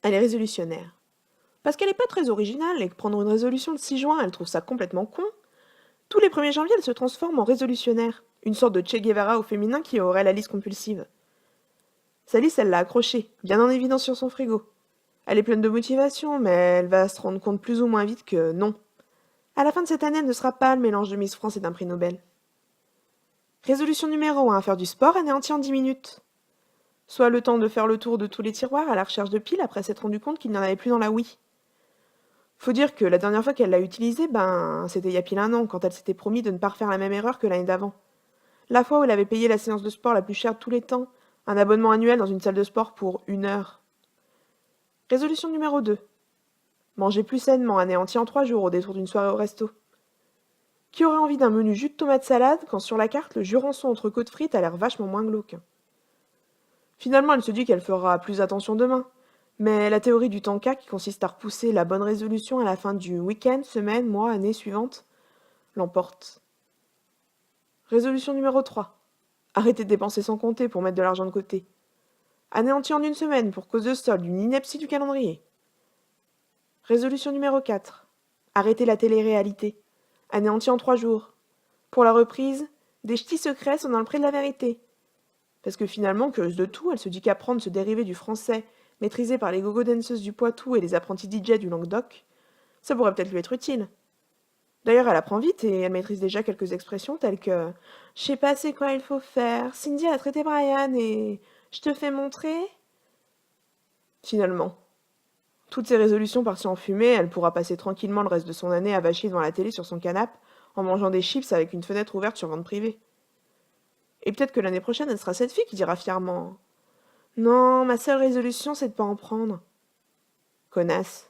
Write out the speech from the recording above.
Elle est résolutionnaire. Parce qu'elle est pas très originale et que prendre une résolution le 6 juin, elle trouve ça complètement con, tous les 1er janvier, elle se transforme en résolutionnaire. Une sorte de Che Guevara au féminin qui aurait la liste compulsive. Sa liste, elle l'a accrochée, bien en évidence sur son frigo. Elle est pleine de motivation, mais elle va se rendre compte plus ou moins vite que non. À la fin de cette année, elle ne sera pas le mélange de Miss France et d'un prix Nobel. Résolution numéro 1, faire du sport anéanti en 10 minutes. Soit le temps de faire le tour de tous les tiroirs à la recherche de piles après s'être rendu compte qu'il n'y en avait plus dans la Wii. Faut dire que la dernière fois qu'elle l'a utilisée, c'était il y a pile un an, quand elle s'était promis de ne pas refaire la même erreur que l'année d'avant. La fois où elle avait payé la séance de sport la plus chère de tous les temps, un abonnement annuel dans une salle de sport pour 1 heure. Résolution numéro 2. Manger plus sainement anéanti en 3 jours au détour d'une soirée au resto. Qui aurait envie d'un menu jus de tomate salade quand sur la carte le jurançon entre côtes frites a l'air vachement moins glauque? Finalement, elle se dit qu'elle fera plus attention demain. Mais la théorie du tanka, qui consiste à repousser la bonne résolution à la fin du week-end, semaine, mois, année suivante, l'emporte. Résolution numéro 3. Arrêter de dépenser sans compter pour mettre de l'argent de côté. Anéanti en 1 semaine pour cause de solde, une ineptie du calendrier. Résolution numéro 4. Arrêter la télé-réalité. Anéanti en 3 jours. Pour la reprise, des ch'tis secrets sont dans le pré de la vérité. Parce que finalement, curieuse de tout, elle se dit qu'apprendre ce dérivé du français, maîtrisé par les gogo danseuses du Poitou et les apprentis DJ du Languedoc, ça pourrait peut-être lui être utile. D'ailleurs, elle apprend vite et elle maîtrise déjà quelques expressions telles que «Je sais pas c'est quoi il faut faire, Cindy a traité Brian et je te fais montrer». Finalement, toutes ces résolutions parties en fumée, elle pourra passer tranquillement le reste de son année avachie devant la télé sur son canapé en mangeant des chips avec une fenêtre ouverte sur vente privée. Et peut-être que l'année prochaine, elle sera cette fille qui dira fièrement «Non, ma seule résolution, c'est de pas en prendre». Connasse.